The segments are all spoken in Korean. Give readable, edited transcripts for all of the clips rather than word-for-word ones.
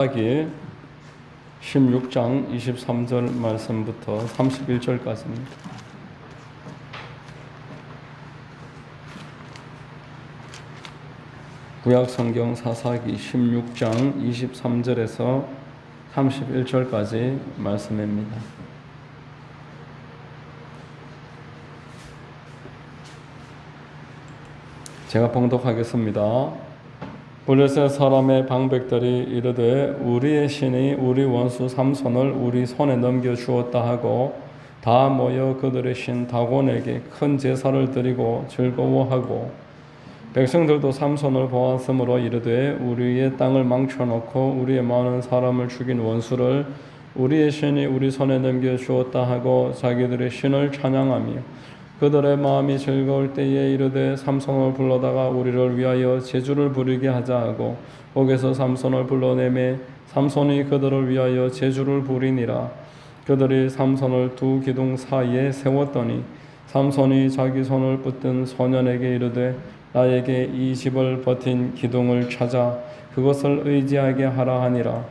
사기 16장 23절 말씀부터 31절까지입니다. 구약성경 사사기 16장 23절에서 31절까지 말씀입니다. 제가 봉독하겠습니다. 블레셋 사람의 방백들이 이르되 우리의 신이 우리 원수 삼손을 우리 손에 넘겨주었다 하고 다 모여 그들의 신 다곤에게 큰 제사를 드리고 즐거워하고 백성들도 삼손을 보았으므로 이르되 우리의 땅을 망쳐놓고 우리의 많은 사람을 죽인 원수를 우리의 신이 우리 손에 넘겨주었다 하고 자기들의 신을 찬양하며 그들의 마음이 즐거울 때에 이르되 삼손을 불러다가 우리를 위하여 제주를 부리게 하자 하고 옥에서 삼손을 불러내매 삼손이 그들을 위하여 제주를 부리니라. 그들이 삼손을 두 기둥 사이에 세웠더니 삼손이 자기 손을 붙든 소년에게 이르되 나에게 이 집을 버틴 기둥을 찾아 그것을 의지하게 하라 하니라.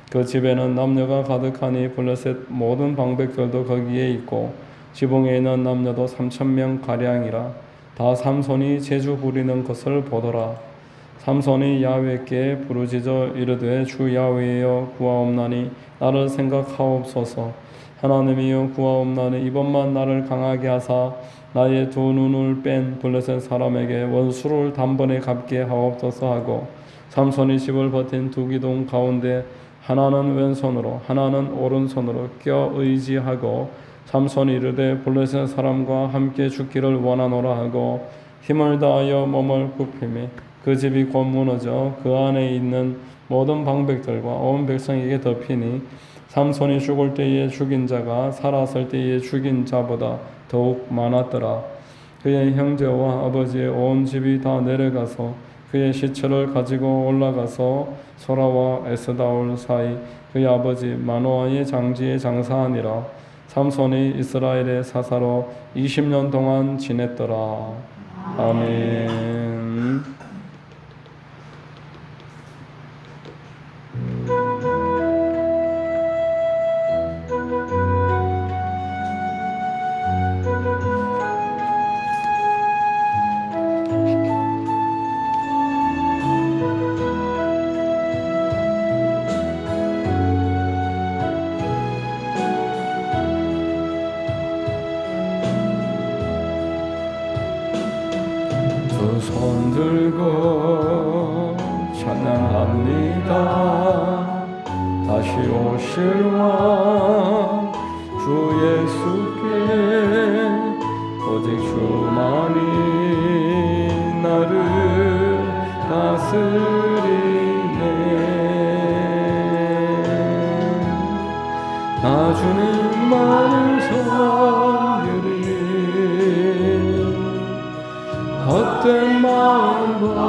그 집에는 남녀가 가득하니 블레셋 모든 방백들도 거기에 있고 지붕에 있는 남녀도 3,000명 가량이라. 다 삼손이 제주 부리는 것을 보더라. 삼손이 야훼께 부르짖어 이르되 주 야훼여 구하옵나니 나를 생각하옵소서. 하나님이여 구하옵나니 이번만 나를 강하게 하사 나의 두 눈을 뺀 블레셋 사람에게 원수를 단번에 갚게 하옵소서 하고 삼손이 집을 버틴 두 기둥 가운데 하나는 왼손으로 하나는 오른손으로 껴 의지하고 삼손이 이르되 블레셋 사람과 함께 죽기를 원하노라 하고 힘을 다하여 몸을 굽히매 그 집이 곧 무너져 그 안에 있는 모든 방백들과 온 백성에게 덮이니 삼손이 죽을 때에 죽인 자가 살았을 때에 죽인 자보다 더욱 많았더라. 그의 형제와 아버지의 온 집이 다 내려가서 그의 시체를 가지고 올라가서 소라와 에스다올 사이 그의 아버지 마노아의 장지에 장사하니라. 삼손이 이스라엘의 사사로 20년 동안 지냈더라. 아멘. 두 손 들고 찬양합니다. 다시 오실 왕 주 예수께 오직 주만이 나를 다스리네. 나 주는 많은 성들이 헛된 마음 버리고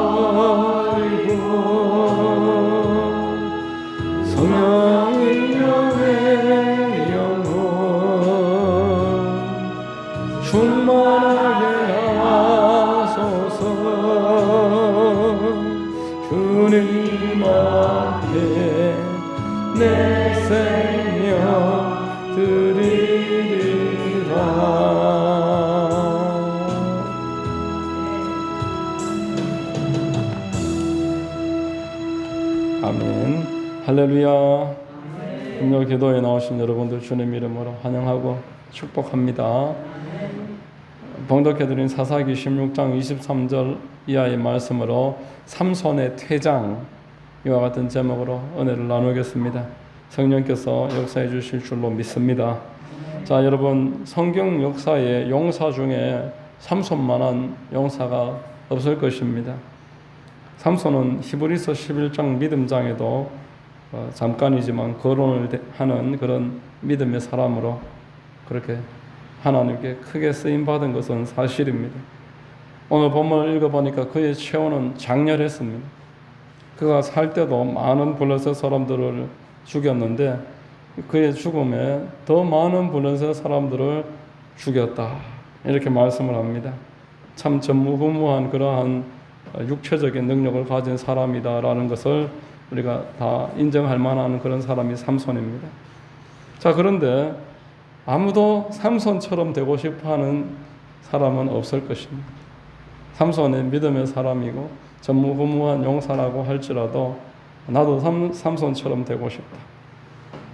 성령의 영의 영혼 충만하게 하소서. 주님 앞에 내 생명 드리리라. 아멘. 할렐루야. 금요 기도에 나오신 여러분들 주님 이름으로 환영하고 축복합니다. 봉독해드린 사사기 16장 23절 이하의 말씀으로 삼손의 퇴장, 이와 같은 제목으로 은혜를 나누겠습니다. 성령께서 역사해 주실 줄로 믿습니다. 자, 여러분, 성경 역사의 용사 중에 삼손만한 용사가 없을 것입니다. 삼손은 히브리서 11장 믿음장에도 잠깐이지만 거론을 하는 그런 믿음의 사람으로 그렇게 하나님께 크게 쓰임받은 것은 사실입니다. 오늘 본문을 읽어보니까 그의 최후는 장렬했습니다. 그가 살 때도 많은 블레셋 사람들을 죽였는데 그의 죽음에 더 많은 블레셋 사람들을 죽였다, 이렇게 말씀을 합니다. 참 전무후무한 그러한 육체적인 능력을 가진 사람이다라는 것을 우리가 다 인정할 만한 그런 사람이 삼손입니다. 자, 그런데 아무도 삼손처럼 되고 싶어하는 사람은 없을 것입니다. 삼손은 믿음의 사람이고 전무후무한 용사라고 할지라도 나도 삼손처럼 되고 싶다.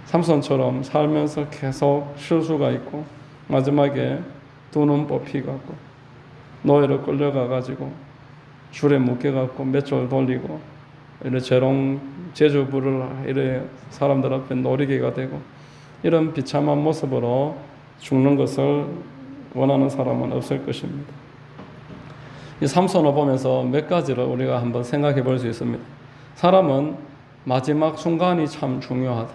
삼손처럼 살면서 계속 실수가 있고 마지막에 두 눈 뽑히갖고 노예로 끌려가가지고 줄에 묶여갖고 맷줄 돌리고 이래 재롱 제주부를 이래 사람들 앞에 노리개가 되고 이런 비참한 모습으로 죽는 것을 원하는 사람은 없을 것입니다. 이 삼손을 보면서 몇 가지를 우리가 한번 생각해 볼 수 있습니다. 사람은 마지막 순간이 참 중요하다.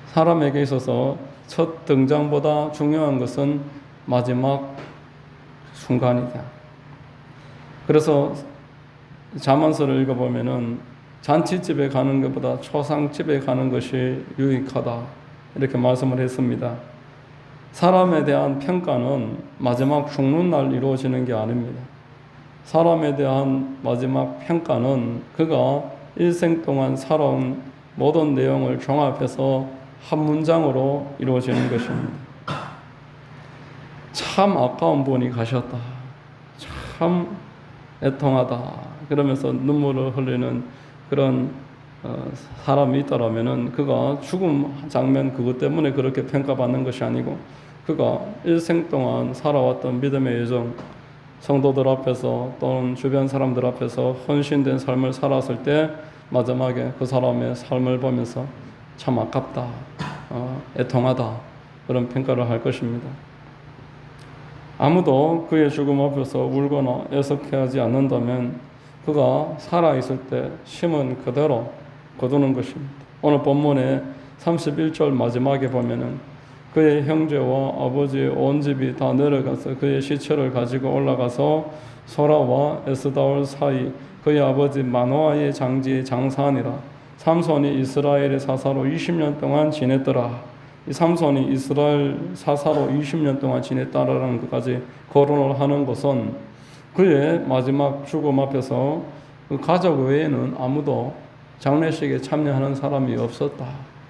사람에게 있어서 첫 등장보다 중요한 것은 마지막 순간이다. 그래서 잠언서를 읽어보면은 잔치집에 가는 것보다 초상집에 가는 것이 유익하다 이렇게 말씀을 했습니다. 사람에 대한 평가는 마지막 죽는 날 이루어지는 게 아닙니다. 사람에 대한 마지막 평가는 그가 일생 동안 살아온 모든 내용을 종합해서 한 문장으로 이루어지는 것입니다. 참 아까운 분이 가셨다. 참 애통하다. 그러면서 눈물을 흘리는 그런 사람이 있다라면은 그가 죽음 장면 그것 때문에 그렇게 평가받는 것이 아니고 그가 일생 동안 살아왔던 믿음의 여정, 성도들 앞에서 또는 주변 사람들 앞에서 헌신된 삶을 살았을 때 마지막에 그 사람의 삶을 보면서 참 아깝다, 애통하다 그런 평가를 할 것입니다. 아무도 그의 죽음 앞에서 울거나 애석해하지 않는다면 그가 살아있을 때 심은 그대로 거두는 것입니다. 오늘 본문의 31절 마지막에 보면은 그의 형제와 아버지의 온 집이 다 내려가서 그의 시체를 가지고 올라가서 소라와 에스다올 사이 그의 아버지 마노아의 장지에 장사하니라. 삼손이 이스라엘의 사사로 20년 동안 지냈더라. 이 삼손이 이스라엘 사사로 20년 동안 지냈다라는 것까지 거론을 하는 것은 그의 마지막 죽음 앞에서 그 가족 외에는 아무도 장례식에 참여하는 사람이 없었다.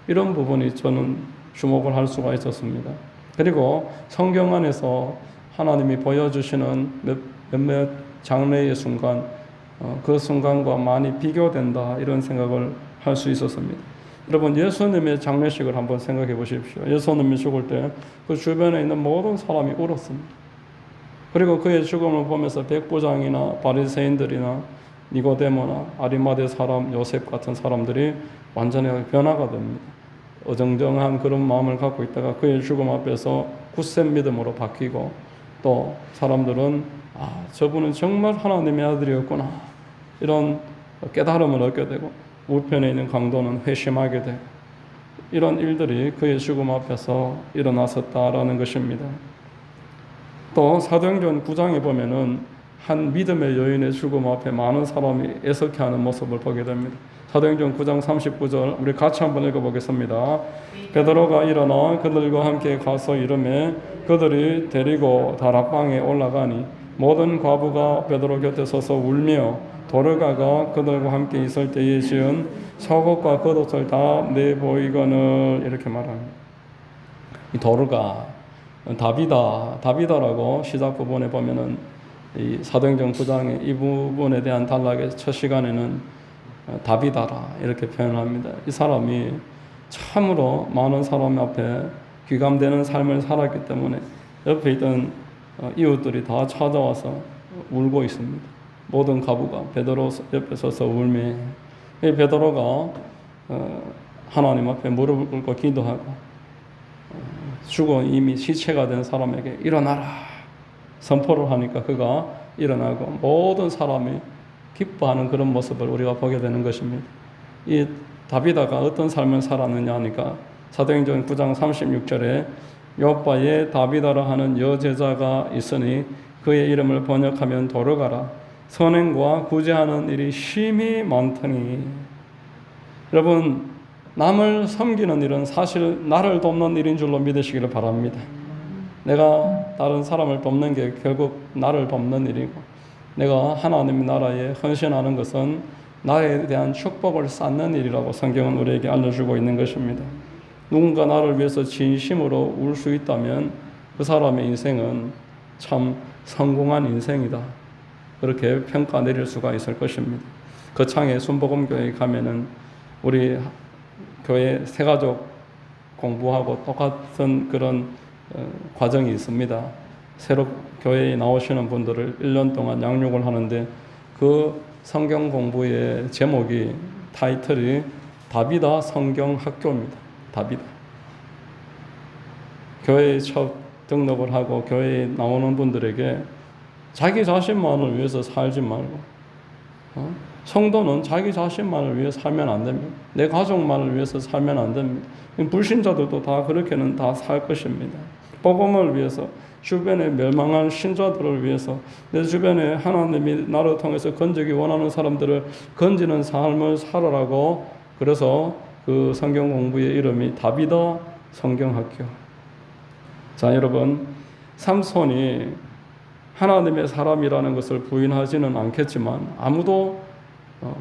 이런 부분이 저는 주목을 할 수가 있었습니다. 그리고 성경 안에서 하나님이 보여주시는 몇몇 장례의 순간, 그 순간과 많이 비교된다 이런 생각을 할 수 있었습니다. 여러분, 예수님의 장례식을 한번 생각해 보십시오. 예수님이 죽을 때 그 주변에 있는 모든 사람이 울었습니다. 그리고 그의 죽음을 보면서 백부장이나 바리새인들이나 니고데모나 아리마대 사람 요셉 같은 사람들이 완전히 변화가 됩니다. 어정쩡한 그런 마음을 갖고 있다가 그의 죽음 앞에서 굳센 믿음으로 바뀌고 또 사람들은 저분은 정말 하나님의 아들이었구나 이런 깨달음을 얻게 되고 우편에 있는 강도는 회심하게 되고 이런 일들이 그의 죽음 앞에서 일어났었다라는 것입니다. 또 사도행전 9장에 보면은 한 믿음의 여인의 죽음 앞에 많은 사람이 애석해하는 모습을 보게 됩니다. 사도행전 9장 39절 우리 같이 한번 읽어보겠습니다. 베드로가 일어나 그들과 함께 가서 이르매 그들이 데리고 다락방에 올라가니 모든 과부가 베드로 곁에 서서 울며 도르가가 그들과 함께 있을 때에 지은 속옷과 겉옷을 다 내보이거늘 이렇게 말합니다. 이 도르가 다비다라고 시작 부분에 보면은 이 사도행전 9장의 이 부분에 대한 단락의 첫 시간에는 다비다라 이렇게 표현합니다. 이 사람이 참으로 많은 사람 앞에 귀감되는 삶을 살았기 때문에 옆에 있던 이웃들이 다 찾아와서 울고 있습니다. 모든 가부가 베드로 옆에 서서 울매 이 베드로가 하나님 앞에 무릎을 꿇고 기도하고 죽어 이미 시체가 된 사람에게 일어나라 선포를 하니까 그가 일어나고 모든 사람이 기뻐하는 그런 모습을 우리가 보게 되는 것입니다. 이 다비다가 어떤 삶을 살았느냐 하니까 사도행전 9장 36절에 요바에 다비다라 하는 여제자가 있으니 그의 이름을 번역하면 도르가라 선행과 구제하는 일이 심히 많더니 여러분 남을 섬기는 일은 사실 나를 돕는 일인 줄로 믿으시기를 바랍니다. 내가 다른 사람을 돕는 게 결국 나를 돕는 일이고 내가 하나님 나라에 헌신하는 것은 나에 대한 축복을 쌓는 일이라고 성경은 우리에게 알려주고 있는 것입니다. 누군가 나를 위해서 진심으로 울 수 있다면 그 사람의 인생은 참 성공한 인생이다. 그렇게 평가 내릴 수가 있을 것입니다. 거창에 순복음교회에 가면은 우리 교회 새가족 공부하고 똑같은 그런 과정이 있습니다. 새로 교회에 나오시는 분들을 1년 동안 양육을 하는데 그 성경 공부의 제목이 타이틀이 다비다 성경학교입니다. 다비다. 교회에 첫 등록을 하고 교회에 나오는 분들에게 자기 자신만을 위해서 살지 말고 성도는 자기 자신만을 위해 살면 안 됩니다. 내 가족만을 위해서 살면 안 됩니다. 불신자들도 다 그렇게는 다 살 것입니다. 복음을 위해서 주변에 멸망한 신자들을 위해서 내 주변에 하나님이 나를 통해서 건지기 원하는 사람들을 건지는 삶을 살아라고 그래서 그 성경 공부의 이름이 다비다 성경학교. 자, 여러분, 삼손이 하나님의 사람이라는 것을 부인하지는 않겠지만 아무도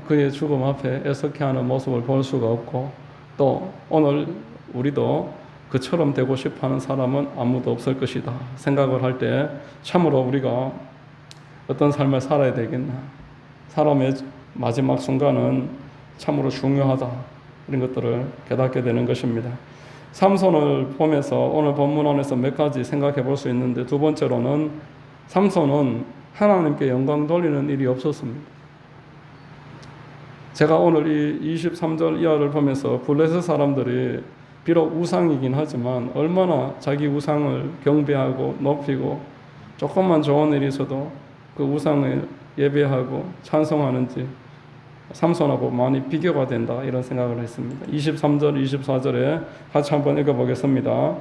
그의 죽음 앞에 애석해하는 모습을 볼 수가 없고 또 오늘 우리도 그처럼 되고 싶어하는 사람은 아무도 없을 것이다 생각을 할 때 참으로 우리가 어떤 삶을 살아야 되겠나, 사람의 마지막 순간은 참으로 중요하다, 이런 것들을 깨닫게 되는 것입니다. 삼손을 보면서 오늘 본문 안에서 몇 가지 생각해 볼 수 있는데, 두 번째로는 삼손은 하나님께 영광 돌리는 일이 없었습니다. 제가 오늘 이 23절 이하를 보면서 블레셋 사람들이 비록 우상이긴 하지만 얼마나 자기 우상을 경배하고 높이고 조금만 좋은 일이 있어도 그 우상을 예배하고 찬송하는지 삼손하고 많이 비교가 된다, 이런 생각을 했습니다. 23절, 24절에 같이 한번 읽어보겠습니다.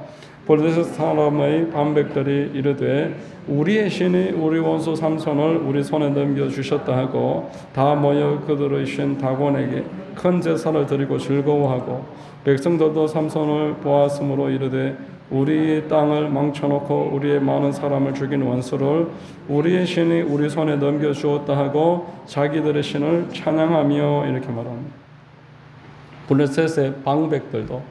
블레셋 사람의 반백들이 이르되 우리의 신이 우리 원수 삼손을 우리 손에 넘겨주셨다 하고 다 모여 그들의 신 다곤에게 큰 제사를 드리고 즐거워하고, 백성들도 삼손을 보았으므로 이르되 우리의 땅을 망쳐놓고 우리의 많은 사람을 죽인 원수를 우리의 신이 우리 손에 넘겨주었다 하고 자기들의 신을 찬양하며, 이렇게 말합니다. 블레셋의 방백들도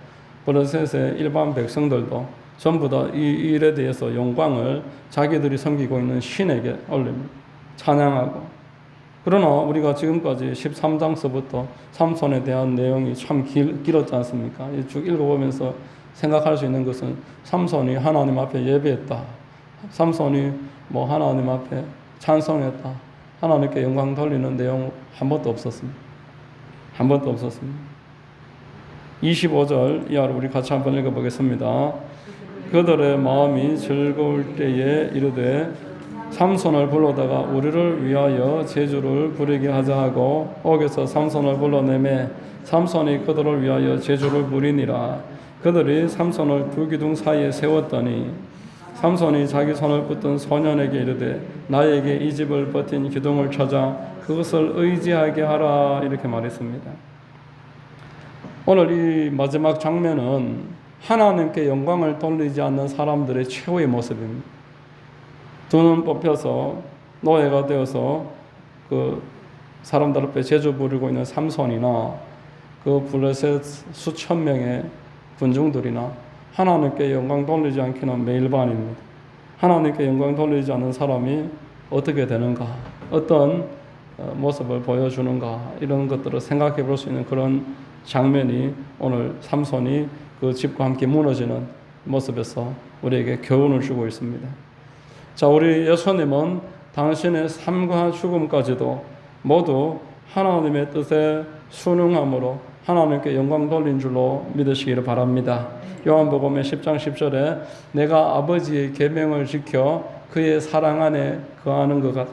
블레셋의 일반 백성들도 전부 다 이 일에 대해서 영광을 자기들이 섬기고 있는 신에게 올립니다. 찬양하고. 그러나 우리가 지금까지 13장서부터 삼손에 대한 내용이 참 길었지 않습니까? 쭉 읽어보면서 생각할 수 있는 것은 삼손이 하나님 앞에 예배했다, 삼손이 하나님 앞에 찬송했다, 하나님께 영광 돌리는 내용 한 번도 없었습니다. 한 번도 없었습니다. 25절 이하로 우리 같이 한번 읽어보겠습니다. 그들의 마음이 즐거울 때에 이르되 삼손을 불러다가 우리를 위하여 제주를 부리게 하자 하고 옥에서 삼손을 불러내매 삼손이 그들을 위하여 제주를 부리니라. 그들이 삼손을 두 기둥 사이에 세웠더니 삼손이 자기 손을 붙든 소년에게 이르되 나에게 이 집을 버틴 기둥을 찾아 그것을 의지하게 하라, 이렇게 말했습니다. 오늘 이 마지막 장면은 하나님께 영광을 돌리지 않는 사람들의 최후의 모습입니다. 두 눈 뽑혀서 노예가 되어서 그 사람들 앞에 제주 부리고 있는 삼손이나 그 블레셋 수천 명의 군중들이나 하나님께 영광 돌리지 않기는 매일반입니다. 하나님께 영광 돌리지 않는 사람이 어떻게 되는가, 어떤 모습을 보여주는가, 이런 것들을 생각해 볼 수 있는 그런 장면이 오늘 삼손이 그 집과 함께 무너지는 모습에서 우리에게 교훈을 주고 있습니다. 자, 우리 예수님은 당신의 삶과 죽음까지도 모두 하나님의 뜻에 순응함으로 하나님께 영광 돌린 줄로 믿으시기를 바랍니다. 요한복음의 10장 10절에 내가 아버지의 계명을 지켜 그의 사랑 안에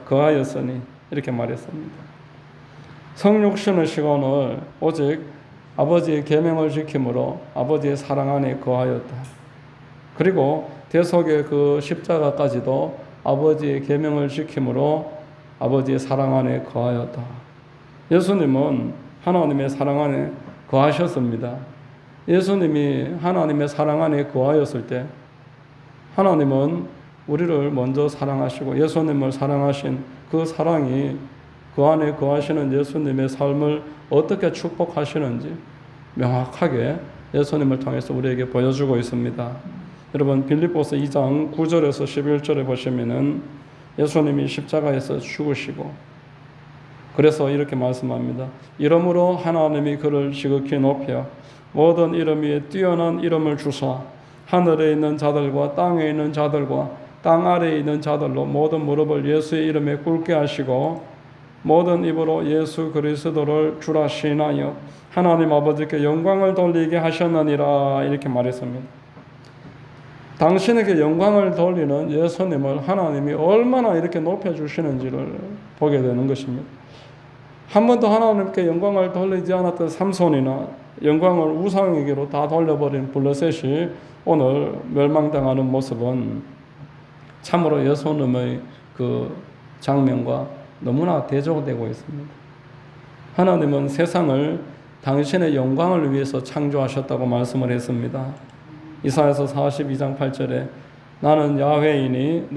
거하였으니, 이렇게 말했습니다. 성육신의 시간을 오직 아버지의 계명을 지킴으로 아버지의 사랑 안에 거하였다. 그리고 대속의 그 십자가까지도 아버지의 계명을 지킴으로 아버지의 사랑 안에 거하였다. 예수님은 하나님의 사랑 안에 거하셨습니다. 예수님이 하나님의 사랑 안에 거하였을 때 하나님은 우리를 먼저 사랑하시고 예수님을 사랑하신 그 사랑이 그 안에 거하시는 예수님의 삶을 어떻게 축복하시는지 명확하게 예수님을 통해서 우리에게 보여주고 있습니다. 여러분 빌립보서 2장 9절에서 11절에 보시면은 예수님이 십자가에서 죽으시고 그래서 이렇게 말씀합니다. 이러므로 하나님이 그를 지극히 높여 모든 이름 위에 뛰어난 이름을 주사 하늘에 있는 자들과 땅에 있는 자들과 땅 아래에 있는 자들로 모든 무릎을 예수의 이름에 꿇게 하시고 모든 입으로 예수 그리스도를 주라 시인하여 하나님 아버지께 영광을 돌리게 하셨느니라 이렇게 말했습니다. 당신에게 영광을 돌리는 예수님을 하나님이 얼마나 이렇게 높여주시는지를 보게 되는 것입니다. 한 번도 하나님께 영광을 돌리지 않았던 삼손이나 영광을 우상에게로 다 돌려버린 블레셋이 오늘 멸망당하는 모습은 참으로 예수님의 그 장면과 너무나 대조되고 있습니다. 하나님은 세상을 당신의 영광을 위해서 창조하셨다고 말씀을 했습니다. 이사야서 42장 8절에 나는 야훼이니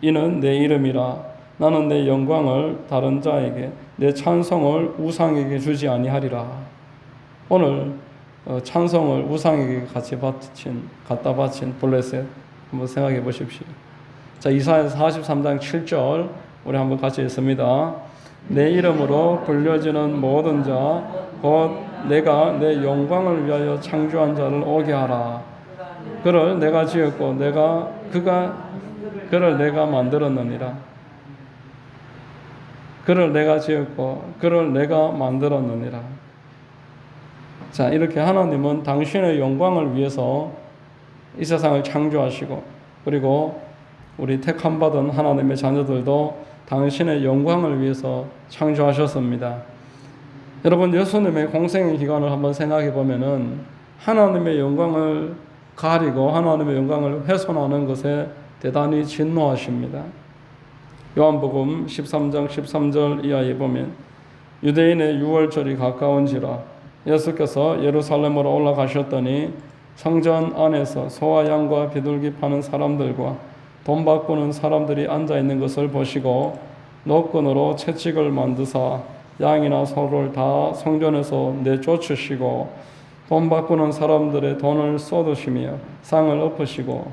이는 내 이름이라 나는 내 영광을 다른 자에게 내 찬송을 우상에게 주지 아니하리라. 오늘 찬송을 우상에게 갖다 바친 블레셋 한번 생각해 보십시오. 자, 이사야 43장 7절 우리 한번 같이 읽습니다. 내 이름으로 불려지는 모든 자 곧 내가 내 영광을 위하여 창조한 자를 오게 하라. 그를 내가 지었고 그를 내가 만들었느니라. 그를 내가 지었고 그를 내가 만들었느니라. 자, 이렇게 하나님은 당신의 영광을 위해서 이 세상을 창조하시고 그리고 우리 택함받은 하나님의 자녀들도 당신의 영광을 위해서 창조하셨습니다. 여러분 예수님의 공생의 기간을 한번 생각해 보면은 하나님의 영광을 가리고 하나님의 영광을 훼손하는 것에 대단히 진노하십니다. 요한복음 13장 13절 이하에 보면 유대인의 유월절이 가까운지라 예수께서 예루살렘으로 올라가셨더니 성전 안에서 소와 양과 비둘기 파는 사람들과 돈 바꾸는 사람들이 앉아 있는 것을 보시고 노끈으로 채찍을 만드사 양이나 소를 다 성전에서 내쫓으시고 돈 바꾸는 사람들의 돈을 쏟으시며 상을 엎으시고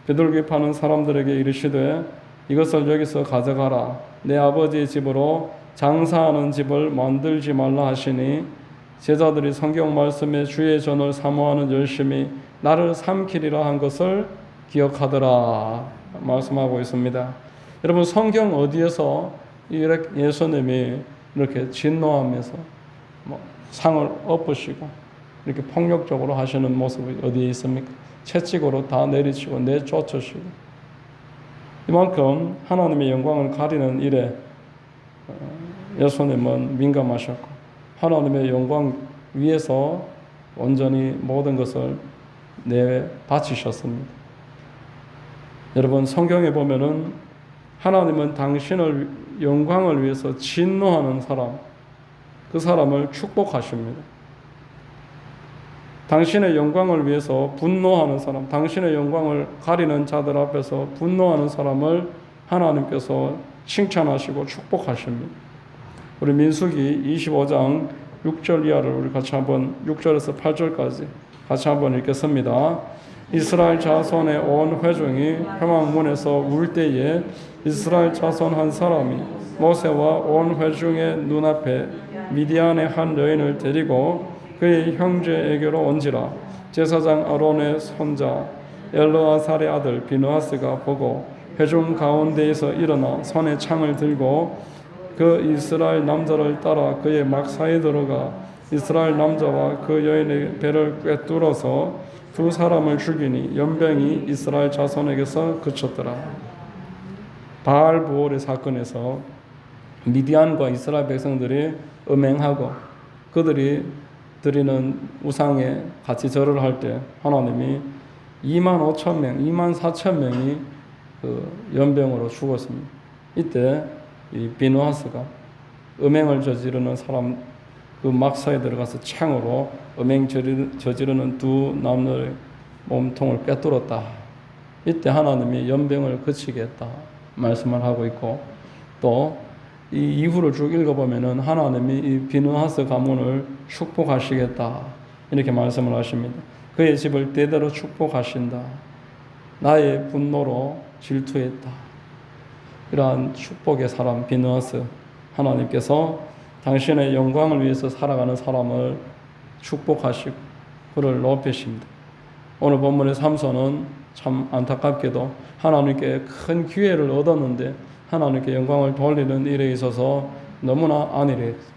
비둘기 파는 사람들에게 이르시되 이것을 여기서 가져가라. 내 아버지의 집으로 장사하는 집을 만들지 말라 하시니 제자들이 성경 말씀에 주의 전을 사모하는 열심히 나를 삼키리라 한 것을 기억하더라 말씀하고 있습니다. 여러분 성경 어디에서 예수님이 이렇게 진노하면서 상을 엎으시고 이렇게 폭력적으로 하시는 모습이 어디에 있습니까? 채찍으로 다 내리치고 내쫓으시고 이만큼 하나님의 영광을 가리는 일에 예수님은 민감하셨고 하나님의 영광 위에서 온전히 모든 것을 내바치셨습니다. 여러분 성경에 보면은 하나님은 당신을 영광을 위해서 진노하는 사람, 그 사람을 축복하십니다. 당신의 영광을 위해서 분노하는 사람, 당신의 영광을 가리는 자들 앞에서 분노하는 사람을 하나님께서 칭찬하시고 축복하십니다. 우리 민수기 25장 6절 이하를 우리 같이 한번 6절에서 8절까지 같이 한번 읽겠습니다. 이스라엘 자손의 온 회중이 회막문에서 울 때에 이스라엘 자손 한 사람이 모세와 온 회중의 눈앞에 미디안의 한 여인을 데리고 그의 형제에게로 온지라. 제사장 아론의 손자 엘르아살의 아들 비느하스가 보고 회중 가운데에서 일어나 손에 창을 들고 그 이스라엘 남자를 따라 그의 막사에 들어가 이스라엘 남자와 그 여인의 배를 꿰뚫어서 두 사람을 죽이니 연병이 이스라엘 자손에게서 그쳤더라. 바알부올의 사건에서 미디안과 이스라엘 백성들이 음행하고 그들이 드리는 우상에 같이 절을 할 때 하나님이 25,000명, 24,000명이 그 연병으로 죽었습니다. 이때 이 비느하스가 음행을 저지르는 사람 그 막사에 들어가서 창으로 음행 저지르는 두 남녀의 몸통을 꿰뚫었다. 이때 하나님이 연병을 그치게 했다 말씀을 하고 있고 또 이 이후를 쭉 읽어보면은 하나님이 이 비느하스 가문을 축복하시겠다 이렇게 말씀을 하십니다. 그의 집을 대대로 축복하신다. 나의 분노로 질투했다. 이러한 축복의 사람 비느하스, 하나님께서 당신의 영광을 위해서 살아가는 사람을 축복하시고 그를 높이십니다. 오늘 본문의 삼손은 참 안타깝게도 하나님께 큰 기회를 얻었는데 하나님께 영광을 돌리는 일에 있어서 너무나 안일했습니다.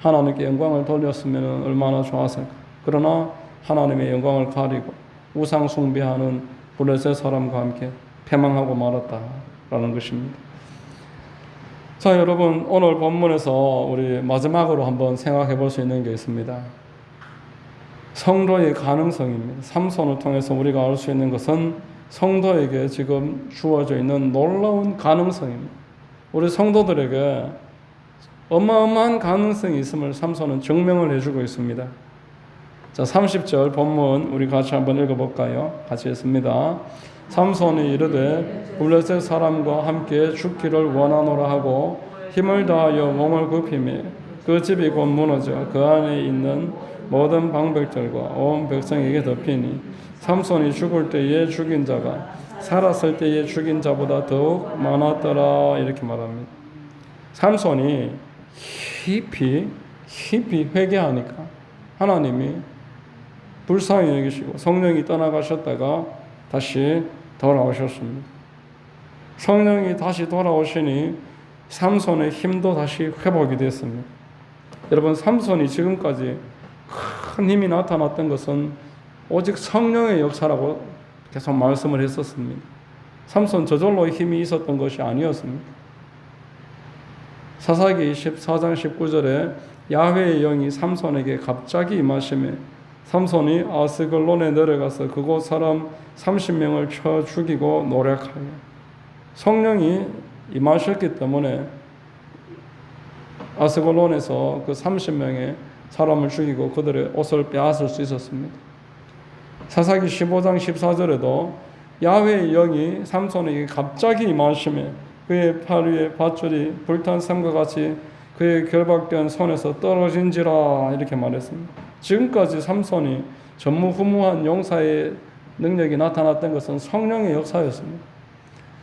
하나님께 영광을 돌렸으면 얼마나 좋았을까. 그러나 하나님의 영광을 가리고 우상 숭배하는 블레셋 사람과 함께 패망하고 말았다라는 것입니다. 자, 여러분, 오늘 본문에서 우리 마지막으로 한번 생각해 볼 수 있는 게 있습니다. 성도의 가능성입니다. 삼손을 통해서 우리가 알 수 있는 것은 성도에게 지금 주어져 있는 놀라운 가능성입니다. 우리 성도들에게 어마어마한 가능성이 있음을 삼손은 증명을 해주고 있습니다. 자, 30절 본문 우리 같이 한번 읽어볼까요? 같이 읽습니다. 삼손이 이르되 블레셋 사람과 함께 죽기를 원하노라 하고 힘을 다하여 몸을 굽히며 그 집이 곧 무너져 그 안에 있는 모든 방백들과 온 백성에게 덮이니 삼손이 죽을 때에 죽인 자가 살았을 때에 죽인 자보다 더욱 많았더라 이렇게 말합니다. 삼손이 깊이 회개하니까 하나님이 불쌍히 여기시고 성령이 떠나가셨다가 다시 돌아오셨습니다. 성령이 다시 돌아오시니 삼손의 힘도 다시 회복이 됐습니다. 여러분, 삼손이 지금까지 큰 힘이 나타났던 것은 오직 성령의 역사라고 계속 말씀을 했었습니다. 삼손 저절로 힘이 있었던 것이 아니었습니다. 사사기 14장 19절에 야훼의 영이 삼손에게 갑자기 임하심에 삼손이 아스글론에 내려가서 그곳 사람 30명을 쳐 죽이고 노략하여 성령이 임하셨기 때문에 아스글론에서 그 30명의 사람을 죽이고 그들의 옷을 빼앗을 수 있었습니다. 사사기 15장 14절에도 야훼의 영이 삼손에게 갑자기 임하심에 그의 팔 위에 밧줄이 불탄 샘과 같이 그의 결박된 손에서 떨어진지라 이렇게 말했습니다. 지금까지 삼손이 전무후무한 용사의 능력이 나타났던 것은 성령의 역사였습니다.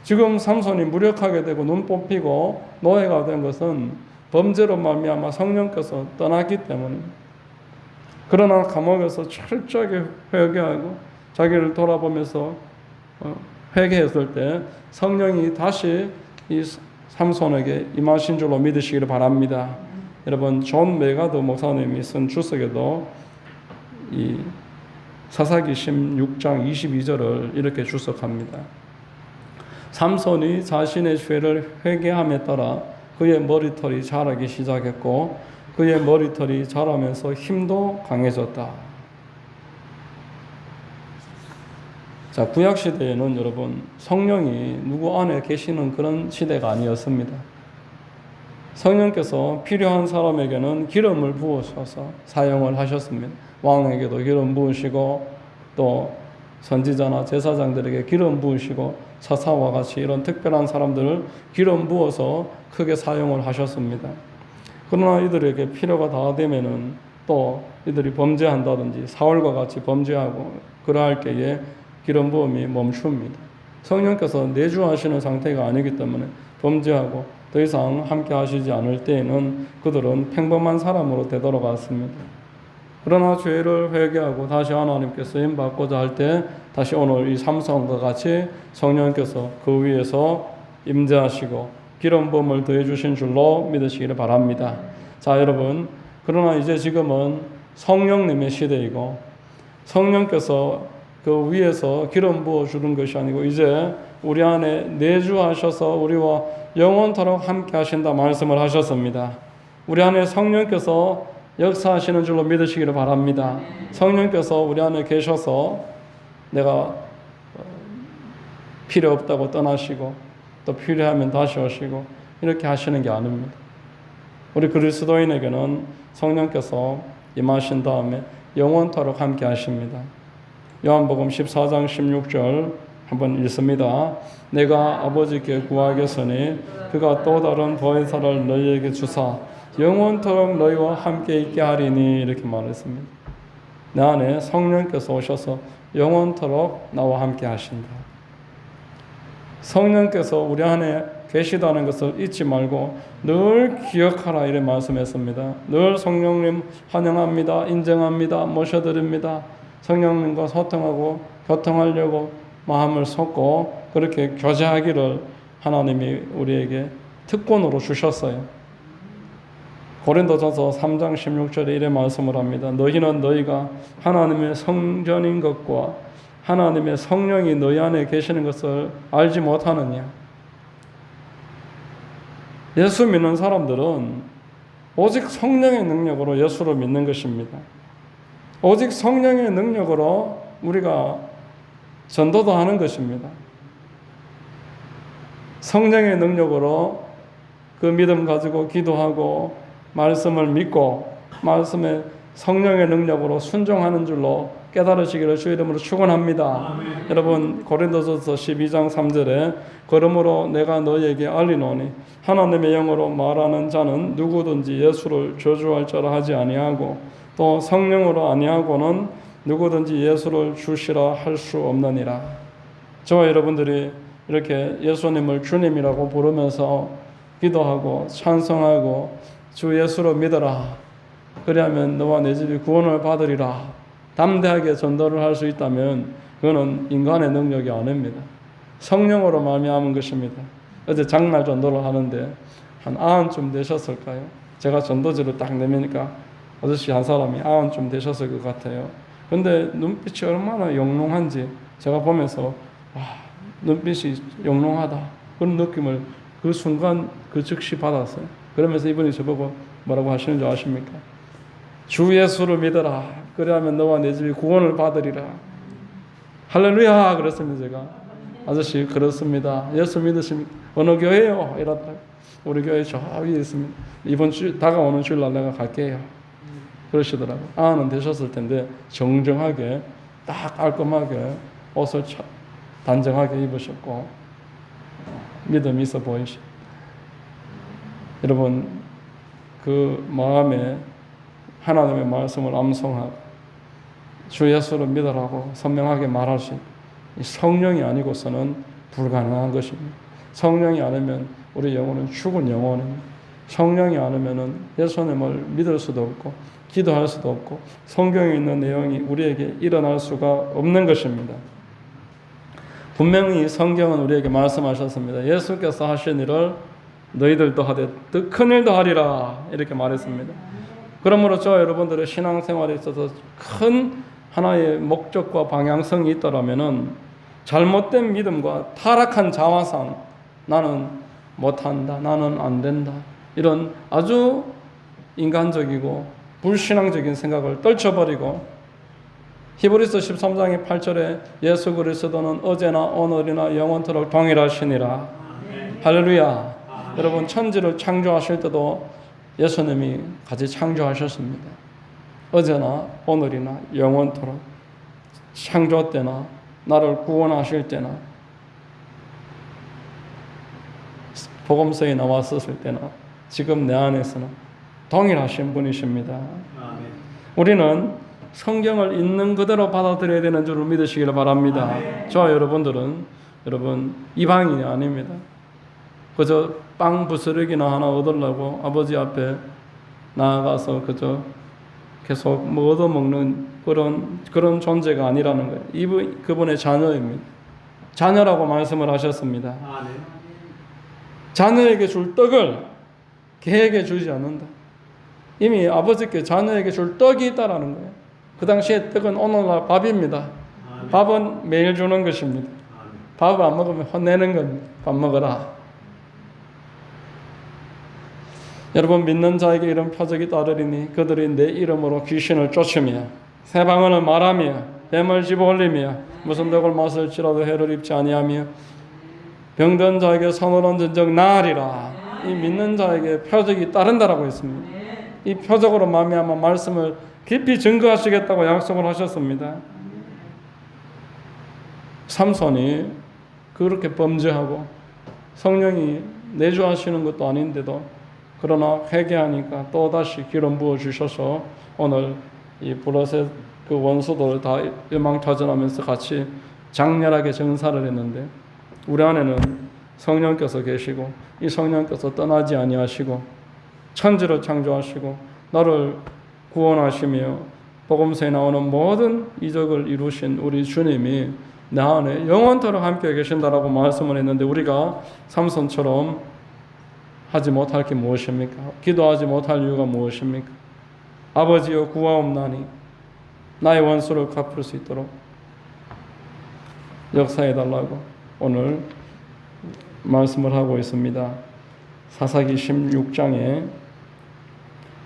지금 삼손이 무력하게 되고 눈 뽑히고 노예가 된 것은 범죄로 말미암아 성령께서 떠났기 때문입니다. 그러나 감옥에서 철저하게 회개하고 자기를 돌아보면서 회개했을 때 성령이 다시 이 삼손에게 임하신 줄로 믿으시기를 바랍니다. 여러분, 존 메가드 목사님이 쓴 주석에도 이 사사기 16장 22절을 이렇게 주석합니다. 삼손이 자신의 죄를 회개함에 따라 그의 머리털이 자라기 시작했고 그의 머리털이 자라면서 힘도 강해졌다. 자, 구약 시대에는 여러분 성령이 누구 안에 계시는 그런 시대가 아니었습니다. 성령께서 필요한 사람에게는 기름을 부으셔서 사용을 하셨습니다. 왕에게도 기름 부으시고 또 선지자나 제사장들에게 기름 부으시고 사사와 같이 이런 특별한 사람들을 기름 부어서 크게 사용을 하셨습니다. 그러나 이들에게 필요가 다 되면은 또 이들이 범죄한다든지 사울과 같이 범죄하고 그러할 때에 기름 부음이 멈춥니다. 성령께서 내주하시는 상태가 아니기 때문에 범죄하고 더 이상 함께 하시지 않을 때에는 그들은 평범한 사람으로 되돌아갔습니다. 그러나 죄를 회개하고 다시 하나님께 쓰임 받고자 할 때 다시 오늘 이 삼손과 같이 성령께서 그 위에서 임재하시고 기름 부음을 더해 주신 줄로 믿으시기를 바랍니다. 자, 여러분, 그러나 이제 지금은 성령님의 시대이고 성령께서 그 위에서 기름 부어 주는 것이 아니고 이제 우리 안에 내주하셔서 우리와 영원토록 함께 하신다 말씀을 하셨습니다. 우리 안에 성령께서 역사하시는 줄로 믿으시기를 바랍니다. 성령께서 우리 안에 계셔서 내가 필요 없다고 떠나시고 또 필요하면 다시 오시고 이렇게 하시는 게 아닙니다. 우리 그리스도인에게는 성령께서 임하신 다음에 영원토록 함께 하십니다. 요한복음 14장 16절 한번 읽습니다. 내가 아버지께 구하겠으니 그가 또 다른 보혜사를 너희에게 주사 영원토록 너희와 함께 있게 하리니 이렇게 말했습니다. 내 안에 성령께서 오셔서 영원토록 나와 함께 하신다. 성령께서 우리 안에 계시다는 것을 잊지 말고 늘 기억하라 이렇게 말씀했습니다. 늘 성령님 환영합니다. 인정합니다. 모셔드립니다. 성령님과 소통하고 교통하려고 마음을 쏟고 그렇게 교제하기를 하나님이 우리에게 특권으로 주셨어요. 고린도전서 3장 16절에 이래 말씀을 합니다. 너희는 너희가 하나님의 성전인 것과 하나님의 성령이 너희 안에 계시는 것을 알지 못하느냐. 예수 믿는 사람들은 오직 성령의 능력으로 예수를 믿는 것입니다. 오직 성령의 능력으로 우리가 전도도 하는 것입니다. 성령의 능력으로 그 믿음 가지고 기도하고 말씀을 믿고 말씀에 성령의 능력으로 순종하는 줄로 깨달으시기를 주 이름으로 축원합니다. 여러분 고린도전서 12장 3절에 그러므로 내가 너희에게 알리노니 하나님의 영으로 말하는 자는 누구든지 예수를 저주할 자라 하지 아니하고 또 성령으로 아니하고는 누구든지 예수를 주시라 할 수 없느니라. 저와 여러분들이 이렇게 예수님을 주님이라고 부르면서 기도하고 찬송하고 주 예수로 믿어라. 그리하면 너와 내 집이 구원을 받으리라. 담대하게 전도를 할 수 있다면 그거는 인간의 능력이 아닙니다. 성령으로 말미암은 것입니다. 어제 장날 전도를 하는데 한 90쯤 되셨을까요? 제가 전도지를 딱 내미니까 아저씨 한 사람이 90쯤 되셨을 것 같아요. 근데 눈빛이 얼마나 영롱한지 제가 보면서 눈빛이 영롱하다 그런 느낌을 그 순간 그 즉시 받았어요. 그러면서 이분이 저보고 뭐라고 하시는 줄 아십니까? 주 예수를 믿어라. 그래야면 너와 내 집이 구원을 받으리라. 할렐루야 그랬습니다. 제가 아저씨 그렇습니다. 예수 믿으십니까? 어느 교회요? 이러더라고요. 우리 교회 저 위에 있습니다. 이번 주 다가오는 주일날 내가 갈게요. 그러시더라고요. 아는 되셨을 텐데 정정하게 딱 깔끔하게 옷을 단정하게 입으셨고 믿음이 있어 보이시고 여러분 그 마음에 하나님의 말씀을 암송하고 주 예수를 믿으라고 선명하게 말할 수 있는 성령이 아니고서는 불가능한 것입니다. 성령이 아니면 우리 영혼은 죽은 영혼입니다. 성령이 아니면 예수님을 믿을 수도 없고 기도할 수도 없고 성경에 있는 내용이 우리에게 일어날 수가 없는 것입니다. 분명히 성경은 우리에게 말씀하셨습니다. 예수께서 하신 일을 너희들도 하되 더 큰 일도 하리라 이렇게 말했습니다. 그러므로 저 여러분들의 신앙생활에 있어서 큰 하나의 목적과 방향성이 있더라면은 잘못된 믿음과 타락한 자화상 나는 못한다, 나는 안 된다 이런 아주 인간적이고 불신앙적인 생각을 떨쳐버리고 히브리서 13장의 8절에 예수 그리스도는 어제나 오늘이나 영원토록 동일하시니라. 할렐루야. 여러분 천지를 창조하실 때도 예수님이 같이 창조하셨습니다. 어제나 오늘이나 영원토록 창조 때나 나를 구원하실 때나 복음서에 나왔었을 때나 지금 내 안에서는 동일하신 분이십니다. 우리는 성경을 있는 그대로 받아들여야 되는 줄을 믿으시기를 바랍니다. 저와 여러분들은 여러분 이방인이 아닙니다. 그저 빵 부스러기나 하나 얻으려고 아버지 앞에 나아가서 그저 계속 뭐 얻어먹는 그런 존재가 아니라는 거예요. 그분의 자녀입니다. 자녀라고 말씀을 하셨습니다. 자녀에게 줄 떡을 개에게 주지 않는다. 이미 아버지께 자녀에게 줄 떡이 있다라는 거예요. 그 당시에 떡은 오늘날 밥입니다. 밥은 매일 주는 것입니다. 밥을 안 먹으면 혼내는 겁니다. 밥 먹어라. 여러분 믿는 자에게 이런 표적이 따르리니 그들이 내 이름으로 귀신을 쫓으며 새 방언을 말하며 뱀을 집어올리며 무슨 독을 마실지라도 해를 입지 아니하며 병든 자에게 손을 얹은 적 나으리라. 이 믿는 자에게 표적이 따른다라고 했습니다. 이 표적으로 말미암아 말씀을 깊이 증거하시겠다고 약속을 하셨습니다. 삼손이 그렇게 범죄하고 성령이 내주하시는 것도 아닌데도 그러나 회개하니까 또다시 기름 부어 주셔서 오늘 이 블레셋 그 원수들을 다 일망타전하면서 같이 장렬하게 정사를 했는데 우리 안에는 성령께서 계시고 이 성령께서 떠나지 아니하시고 천지를 창조하시고 너를 구원하시며 복음서에 나오는 모든 이적을 이루신 우리 주님이 내 안에 영원토록 함께 계신다라고 말씀을 했는데 우리가 삼손처럼 하지 못할 게 무엇입니까? 기도하지 못할 이유가 무엇입니까? 아버지여 구하옵나니 나의 원수를 갚을 수 있도록 역사해달라고 오늘 말씀을 하고 있습니다. 사사기 16장에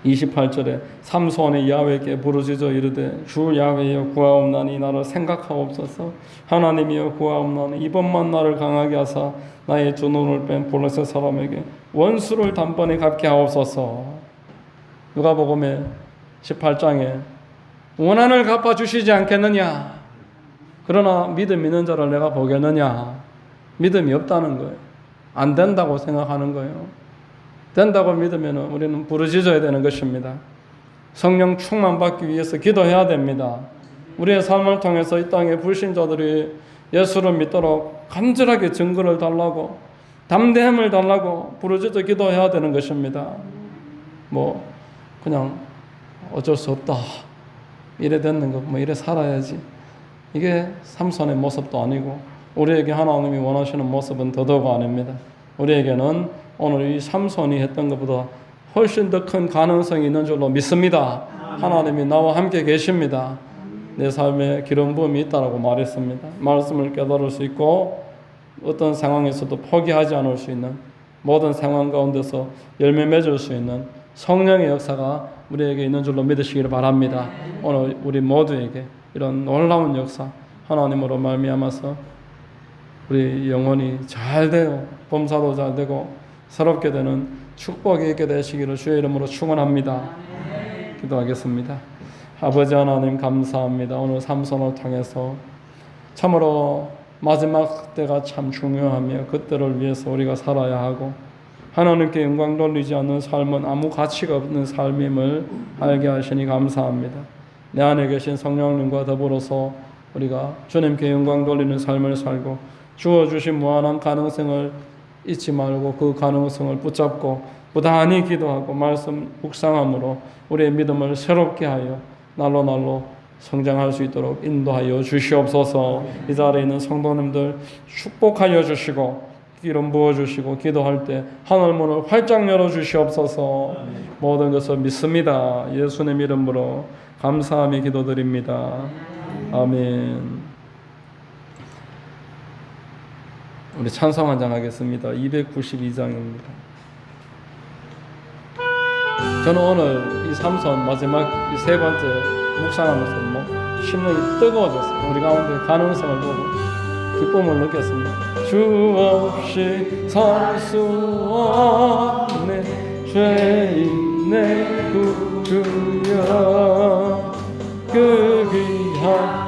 28절에 삼손이 야훼께 부르짖어 이르되 주 야훼여 구하옵나니 나를 생각하옵소서. 하나님이여 구하옵나니 이번만 나를 강하게 하사 나의 두 눈을 뺀 블레셋 사람에게 원수를 단번에 갚게 하옵소서. 누가복음에 18장에 원한을 갚아주시지 않겠느냐. 그러나 믿음 있는 자를 내가 보겠느냐. 믿음이 없다는 거예요. 안 된다고 생각하는 거예요. 된다고 믿으면 우리는 부르짖어야 되는 것입니다. 성령 충만 받기 위해서 기도해야 됩니다. 우리의 삶을 통해서 이 땅의 불신자들이 예수를 믿도록 간절하게 증거를 달라고 담대함을 달라고 부르짖어 기도해야 되는 것입니다. 그냥 어쩔 수 없다. 이래 됐는 거, 이래 살아야지. 이게 삼손의 모습도 아니고 우리에게 하나님이 원하시는 모습은 더더욱 아닙니다. 우리에게는 오늘 이 삼손이 했던 것보다 훨씬 더 큰 가능성이 있는 줄로 믿습니다. 하나님이 나와 함께 계십니다. 내 삶에 기름 부음이 있다라고 말했습니다. 말씀을 깨달을 수 있고 어떤 상황에서도 포기하지 않을 수 있는 모든 상황 가운데서 열매 맺을 수 있는 성령의 역사가 우리에게 있는 줄로 믿으시기를 바랍니다. 오늘 우리 모두에게 이런 놀라운 역사 하나님으로 말미암아서 우리 영혼이 잘 되고 범사도 잘 되고 새롭게 되는 축복이 있게 되시기를 주의 이름으로 축원합니다. 기도하겠습니다. 아버지 하나님 감사합니다. 오늘 삼손을 통해서 참으로 마지막 때가 참 중요하며 그때를 위해서 우리가 살아야 하고 하나님께 영광 돌리지 않는 삶은 아무 가치가 없는 삶임을 알게 하시니 감사합니다. 내 안에 계신 성령님과 더불어서 우리가 주님께 영광 돌리는 삶을 살고 주어주신 무한한 가능성을 잊지 말고 그 가능성을 붙잡고 부단히 기도하고 말씀 묵상함으로 우리의 믿음을 새롭게 하여 날로 성장할 수 있도록 인도하여 주시옵소서. 이 자리에 있는 성도님들 축복하여 주시고 기름 부어주시고 기도할 때 하늘문을 활짝 열어주시옵소서. 모든 것을 믿습니다. 예수님 이름으로 감사하며 기도드립니다. 아멘. 우리 찬송 한 장 하겠습니다. 292장입니다. 저는 오늘 이 삼손 마지막 이 세 번째 묵상하면서 심령이 뜨거워졌어요. 우리 가운데 가능성을 보고 기쁨을 느꼈습니다. 주 없이 살 수 없네 죄인 내 구주여 그 귀한